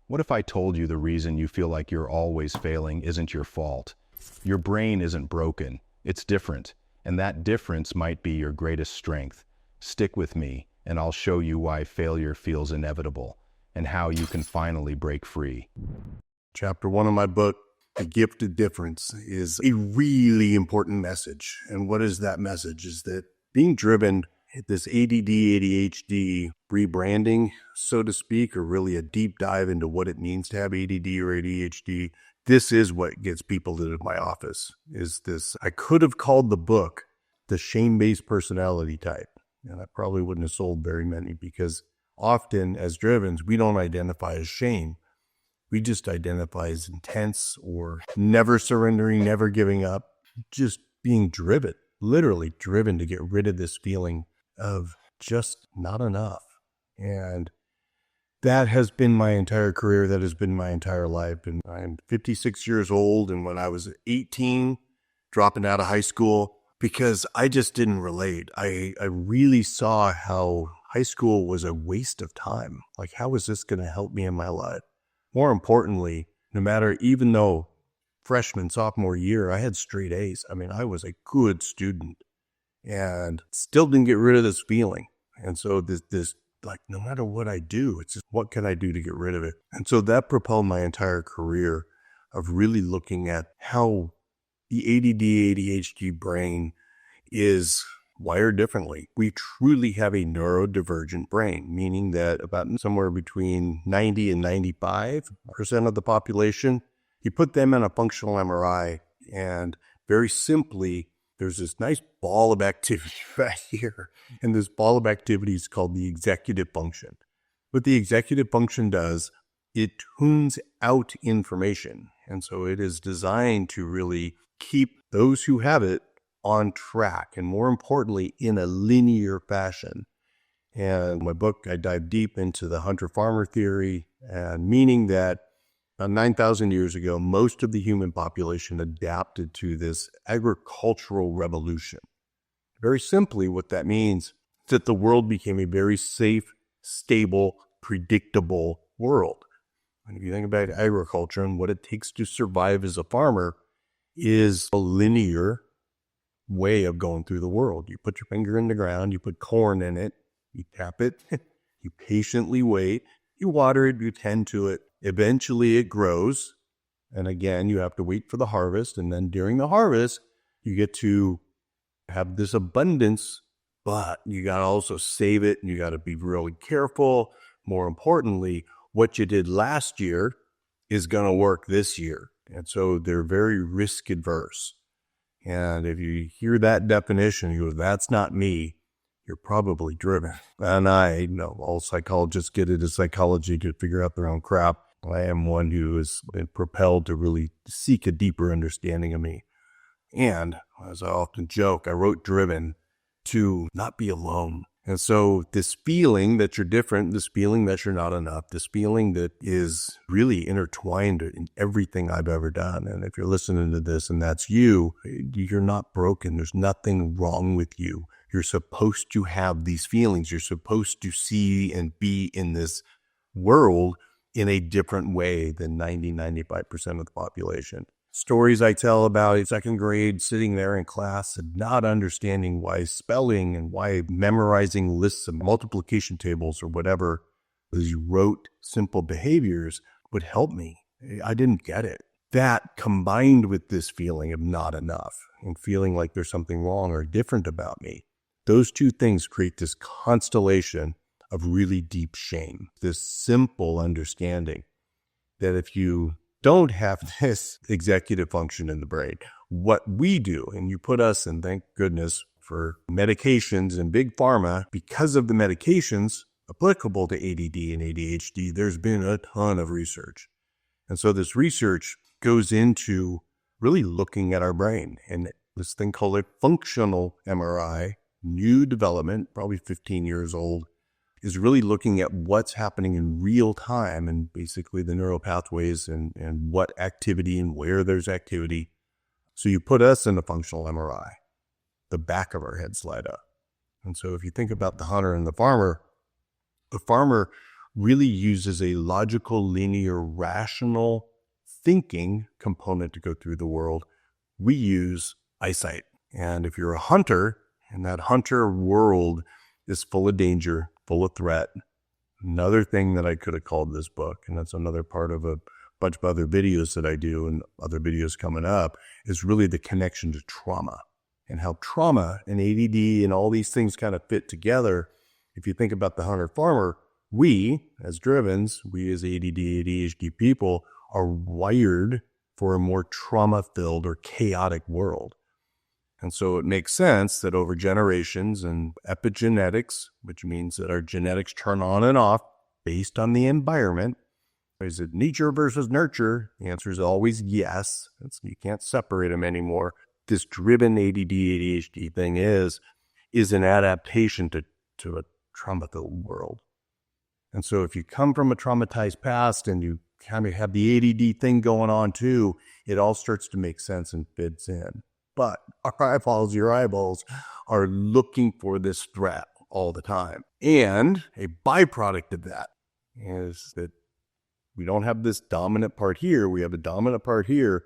What if I told you the reason you feel like you're always failing isn't your fault? Your brain isn't broken, it's different, and that difference might be your greatest strength. Stick with me, and I'll show you why failure feels inevitable, and how you can finally break free. Chapter 1 of my book, The Gift of Difference, is a really important message. And what is that message? Is that being driven, this ADD, ADHD rebranding, so to speak, or really a deep dive into what it means to have ADD or ADHD, this is what gets people into my office, is this. I could have called the book The Shame-Based Personality Type, and I probably wouldn't have sold very many, because often as drivens, we don't identify as shame. We just identify as intense or never surrendering, never giving up, just being driven, literally driven to get rid of this feeling of just not enough. And that has been my entire career. That has been my entire life. And I'm 56 years old. And when I was 18, dropping out of high school, because I just didn't relate. I really saw how high school was a waste of time. Like, how is this going to help me in my life? More importantly, even though freshman, sophomore year, I had straight A's. I mean, I was a good student and still didn't get rid of this feeling. And so this like, no matter what I do, it's just, what can I do to get rid of it? And so that propelled my entire career of really looking at how the ADD, ADHD brain is wired differently. We truly have a neurodivergent brain, meaning that about somewhere between 90 and 95% of the population, you put them in a functional MRI, and very simply, there's this nice ball of activity right here. And this ball of activity is called the executive function. What the executive function does, it tunes out information. And so it is designed to really keep those who have it on track, and more importantly, in a linear fashion. And in my book, I dive deep into the hunter-farmer theory, and meaning that 9,000 years ago, most of the human population adapted to this agricultural revolution. Very simply, what that means is that the world became a very safe, stable, predictable world. And if you think about agriculture and what it takes to survive as a farmer, is a linear way of going through the world. You put your finger in the ground, you put corn in it, you tap it, you patiently wait, you water it, you tend to it. Eventually it grows. And again, you have to wait for the harvest. And then during the harvest, you get to have this abundance, but you got to also save it, and you got to be really careful. More importantly, what you did last year is going to work this year. And so they're very risk adverse. And if you hear that definition, you go, that's not me, you're probably driven. And I know all psychologists get into psychology to figure out their own crap. I am one who has been propelled to really seek a deeper understanding of me. And as I often joke, I wrote Driven to not be alone. And so this feeling that you're different, this feeling that you're not enough, this feeling that is really intertwined in everything I've ever done. And if you're listening to this and that's you, you're not broken. There's nothing wrong with you. You're supposed to have these feelings. You're supposed to see and be in this world in a different way than 95% of the population. Stories I tell about in second grade, sitting there in class and not understanding why spelling and why memorizing lists of multiplication tables or whatever, as you wrote simple behaviors, would help me. I didn't get it. That combined with this feeling of not enough and feeling like there's something wrong or different about me, those two things create this constellation of really deep shame, this simple understanding that if you don't have this executive function in the brain, what we do, and you put us in, thank goodness for medications and big pharma, because of the medications applicable to ADD and ADHD, there's been a ton of research. And so this research goes into really looking at our brain, and this thing called a functional MRI, new development, probably 15 years old, is really looking at what's happening in real time and basically the neural pathways and what activity and where there's activity. So you put us in a functional MRI, the back of our heads light up. And so if you think about the hunter and the farmer really uses a logical, linear, rational thinking component to go through the world. We use eyesight. And if you're a hunter, and that hunter world is full of danger, full of threat, another thing that I could have called this book, and that's another part of a bunch of other videos that I do and other videos coming up, is really the connection to trauma and how trauma and ADD and all these things kind of fit together. If you think about the hunter-farmer, we as drivens, we as ADD, ADHD people are wired for a more trauma-filled or chaotic world. And so it makes sense that over generations and epigenetics, which means that our genetics turn on and off based on the environment. Is it nature versus nurture? The answer is always yes. You can't separate them anymore. This driven ADD, ADHD thing is an adaptation to a trauma-filled world. And so if you come from a traumatized past and you kind of have the ADD thing going on too, it all starts to make sense and fits in. But your eyeballs are looking for this threat all the time. And a byproduct of that is that we don't have this dominant part here. We have a dominant part here.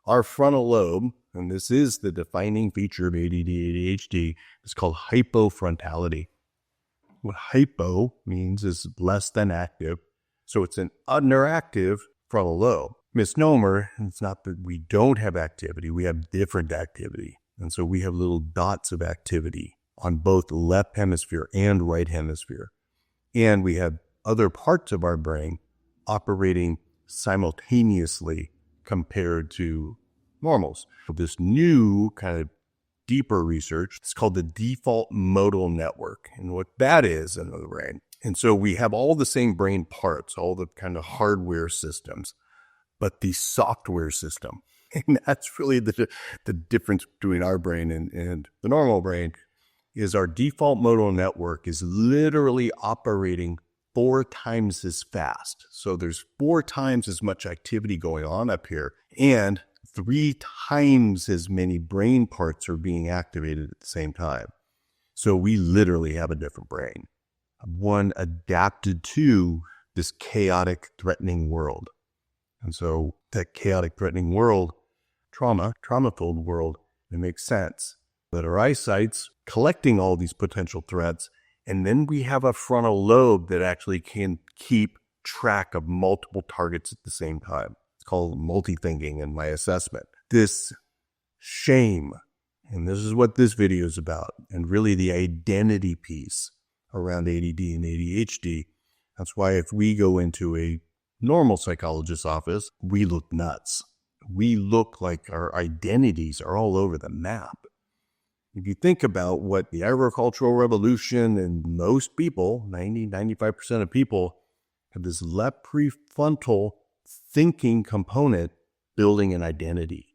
Our frontal lobe, and this is the defining feature of ADD, ADHD, is called hypofrontality. What hypo means is less than active. So it's an underactive frontal lobe. Misnomer, it's not that we don't have activity, we have different activity. And so we have little dots of activity on both the left hemisphere and right hemisphere. And we have other parts of our brain operating simultaneously compared to normals. This new kind of deeper research, it's called the default modal network. And what that is in the brain. And so we have all the same brain parts, all the kind of hardware systems, but the software system. And that's really the difference between our brain and the normal brain is our default modal network is literally operating 4 times as fast. So there's 4 times as much activity going on up here and 3 times as many brain parts are being activated at the same time. So we literally have a different brain. One adapted to this chaotic, threatening world. And so that chaotic, threatening world, trauma-filled world, it makes sense that our eyesight's collecting all these potential threats, and then we have a frontal lobe that actually can keep track of multiple targets at the same time. It's called multi-thinking in my assessment. This shame, and this is what this video is about, and really the identity piece around ADD and ADHD. That's why if we go into a normal psychologist's office, we look nuts. We look like our identities are all over the map. If you think about what the agricultural revolution and most people, 95% of people, have this left prefrontal thinking component building an identity.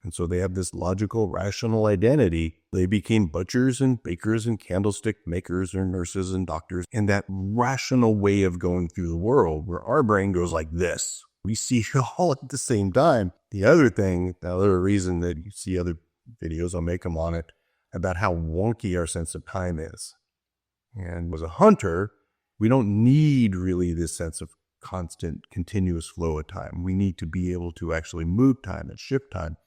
And so they have this logical, rational identity. They became butchers and bakers and candlestick makers or nurses and doctors. And that rational way of going through the world where our brain goes like this. We see it all at the same time. The other thing, the other reason that you see other videos, I'll make them on it, about how wonky our sense of time is. And as a hunter, we don't need really this sense of constant, continuous flow of time. We need to be able to actually move time and shift time.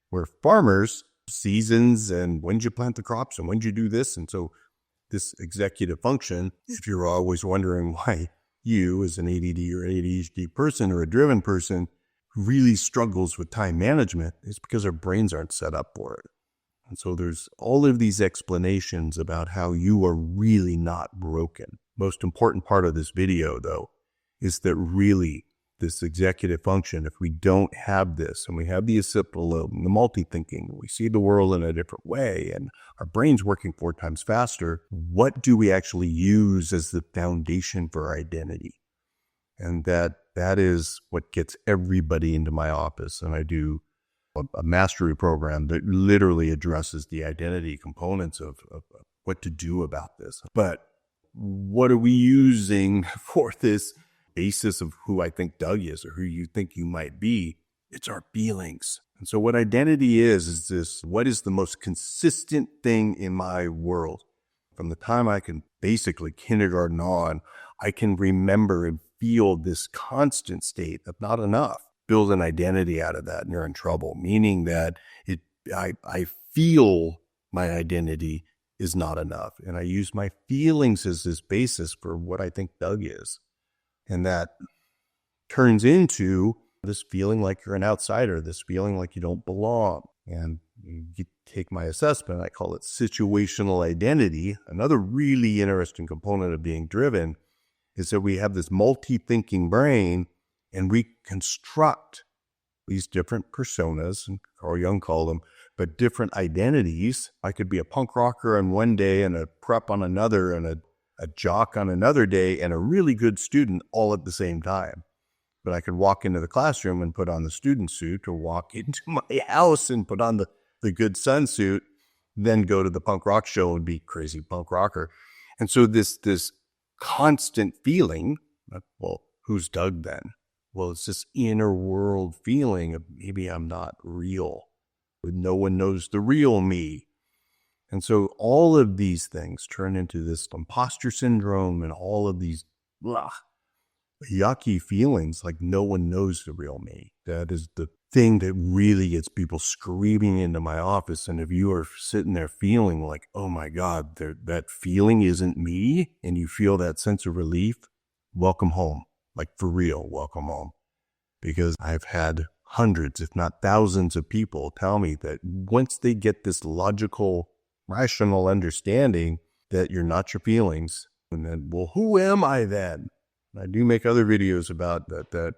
Where farmers, seasons and when you plant the crops and when you do this. And so this executive function, if you're always wondering why you as an ADD or ADHD person or a driven person really struggles with time management, it's because our brains aren't set up for it. And so there's all of these explanations about how you are really not broken. Most important part of this video, though, is that really this executive function, if we don't have this and we have the occipital lobe and the multi-thinking, we see the world in a different way and our brain's working 4 times faster, what do we actually use as the foundation for our identity? And that is what gets everybody into my office. And I do a mastery program that literally addresses the identity components of what to do about this. But what are we using for this basis of who I think Doug is or who you think you might be? It's our feelings. And so what identity is this, what is the most consistent thing in my world? From the time I can basically kindergarten on, I can remember and feel this constant state of not enough. Build an identity out of that and you're in trouble, meaning that I feel my identity is not enough. And I use my feelings as this basis for what I think Doug is. And that turns into this feeling like you're an outsider, this feeling like you don't belong. And you take my assessment, I call it situational identity. Another really interesting component of being driven is that we have this multi-thinking brain and we construct these different personas, and Carl Jung called them, but different identities. I could be a punk rocker on one day and a prep on another and a jock on another day and a really good student all at the same time. But I could walk into the classroom and put on the student suit, or walk into my house and put on the good son suit, then go to the punk rock show and be crazy punk rocker. And so this constant feeling, well, who's Doug then? Well, it's this inner world feeling of maybe I'm not real. No one knows the real me. And so all of these things turn into this imposter syndrome and all of these yucky feelings like no one knows the real me. That is the thing that really gets people screaming into my office. And if you are sitting there feeling like, oh my God, that feeling isn't me, and you feel that sense of relief, welcome home. Like for real, welcome home. Because I've had hundreds, if not thousands of people tell me that once they get this logical, rational understanding that you're not your feelings, and then, well, who am I then? And I do make other videos about that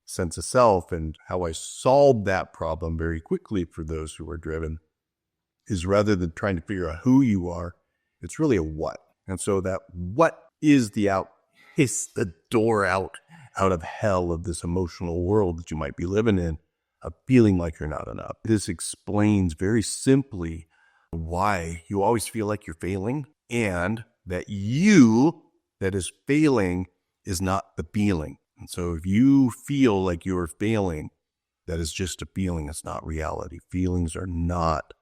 sense of self and how I solved that problem very quickly for those who are driven, is rather than trying to figure out who you are, it's really a what. And so that what is the door out of hell of this emotional world that you might be living in, of feeling like you're not enough. This explains very simply why you always feel like you're failing, and that you that is failing is not the feeling. And so if you feel like you're failing, that is just a feeling. It's not reality. Feelings are not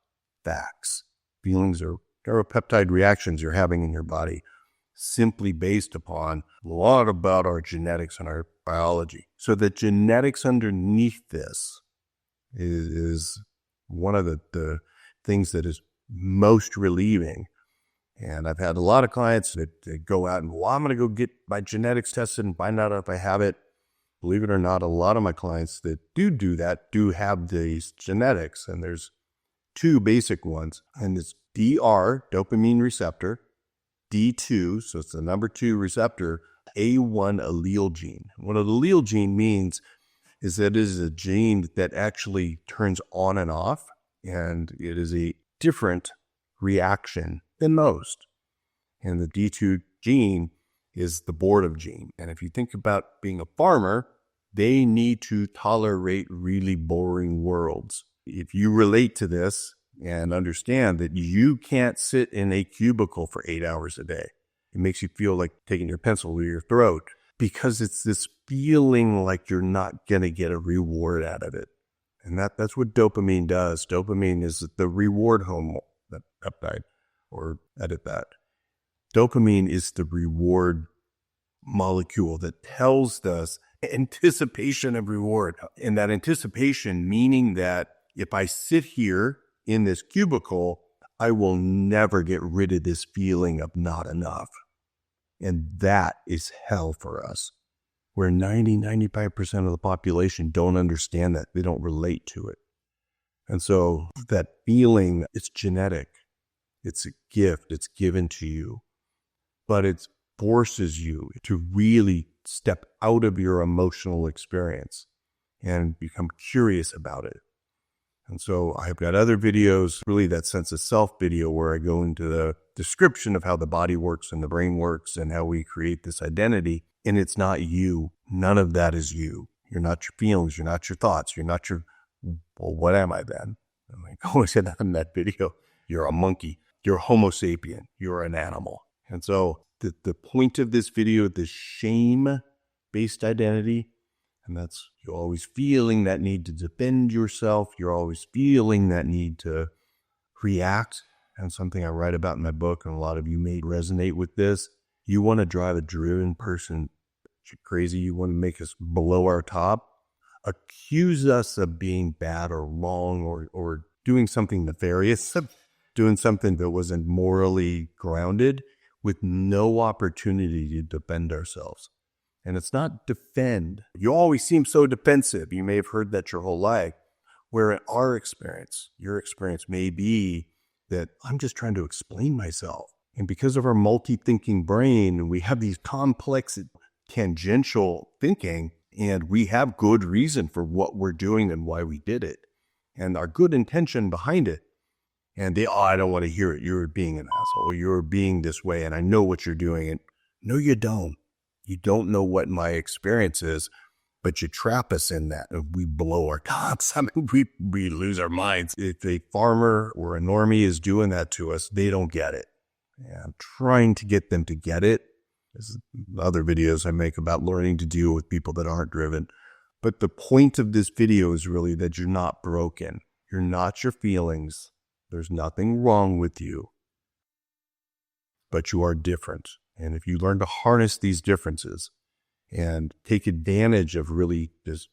facts. Feelings are neuropeptide reactions you're having in your body, simply based upon a lot about our genetics and our biology. So the genetics underneath this is one of the things that is most relieving. And I've had a lot of clients that go out and, well, I'm going to go get my genetics tested and find out if I have it. Believe it or not, a lot of my clients that do that do have these genetics. And there's two basic ones. And it's DR, dopamine receptor, D2, so it's the number 2 receptor, A1 allele gene. What an allele gene means is that it is a gene that actually turns on and off, and it is a different reaction than most. And the D2 gene is the boredom gene. And if you think about being a farmer, they need to tolerate really boring worlds. If you relate to this and understand that you can't sit in a cubicle for 8 hours a day, it makes you feel like taking your pencil to your throat, because it's this feeling like you're not going to get a reward out of it. And that's what dopamine does. Dopamine is the reward hormone, that peptide, or edit that. Dopamine is the reward molecule that tells us anticipation of reward. And that anticipation meaning that if I sit here in this cubicle, I will never get rid of this feeling of not enough. And that is hell for us, where 95% of the population don't understand that. They don't relate to it. And so that feeling, it's genetic. It's a gift. It's given to you. But it forces you to really step out of your emotional experience and become curious about it. And so I've got other videos, really that sense of self video, where I go into the description of how the body works and the brain works and how we create this identity. And it's not you. None of that is you. You're not your feelings. You're not your thoughts. You're not your, well, what am I then? I'm like, oh, I said that in that video. You're a monkey. You're Homo sapien. You're an animal. And so the point of this video, this shame-based identity, and that's, you're always feeling that need to defend yourself. You're always feeling that need to react. And something I write about in my book, and a lot of you may resonate with this, You want to drive a driven person crazy. You want to make us below our top, accuse us of being bad or wrong or doing something nefarious, doing something that wasn't morally grounded with no opportunity to defend ourselves. And it's not defend. You always seem so defensive. You may have heard that your whole life, where in our experience, your experience may be that I'm just trying to explain myself. And because of our multi-thinking brain, we have these complex tangential thinking, and we have good reason for what we're doing and why we did it, and our good intention behind it. And I don't want to hear it. You're being an asshole. You're being this way, and I know what you're doing. And no, you don't. You don't know what my experience is, but you trap us in that, and we blow our tops. I mean, we lose our minds. If a farmer or a normie is doing that to us, they don't get it. And I'm trying to get them to get it. There's other videos I make about learning to deal with people that aren't driven. But the point of this video is really that you're not broken. You're not your feelings. There's nothing wrong with you. But you are different. And if you learn to harness these differences and take advantage of really this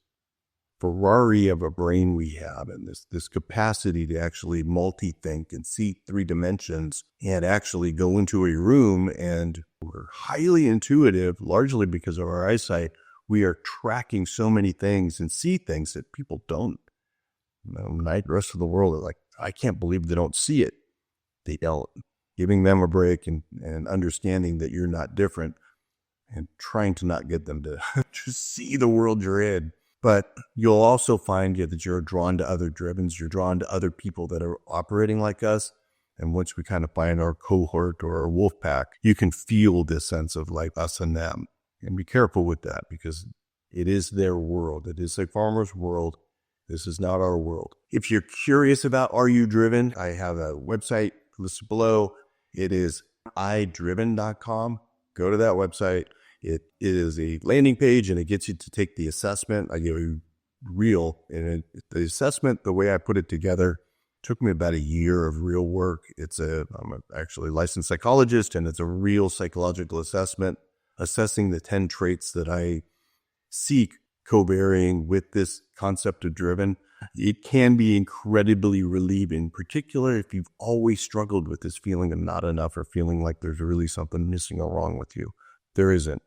Ferrari of a brain we have, and this capacity to actually multi-think and see 3 dimensions, and actually go into a room, and we're highly intuitive, largely because of our eyesight. We are tracking so many things and see things that people don't. The rest of the world are like, I can't believe they don't see it. They don't. Giving them a break and understanding that you're not different, and trying to not get them to just see the world you're in. But you'll also find that you're drawn to other drivens. You're drawn to other people that are operating like us. And once we kind of find our cohort or our wolf pack, you can feel this sense of like us and them. And be careful with that, because it is their world. It is a farmer's world. This is not our world. If you're curious about Are You Driven, I have a website listed below. It is idriven.com. Go to that website. It is a landing page, and it gets you to take the assessment. I give you the assessment, the way I put it together, took me about a year of real work. I'm actually a licensed psychologist, and it's a real psychological assessment, assessing the 10 traits that I seek co-varying with this concept of driven. It can be incredibly relieving, particularly if you've always struggled with this feeling of not enough, or feeling like there's really something missing or wrong with you. There isn't.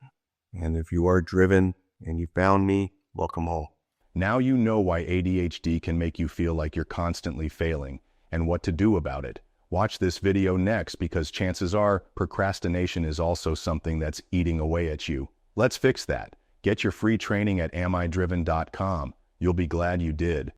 And if you are driven and you found me, welcome home. Now you know why ADHD can make you feel like you're constantly failing, and what to do about it. Watch this video next, because chances are procrastination is also something that's eating away at you. Let's fix that. Get your free training at amidriven.com. You'll be glad you did.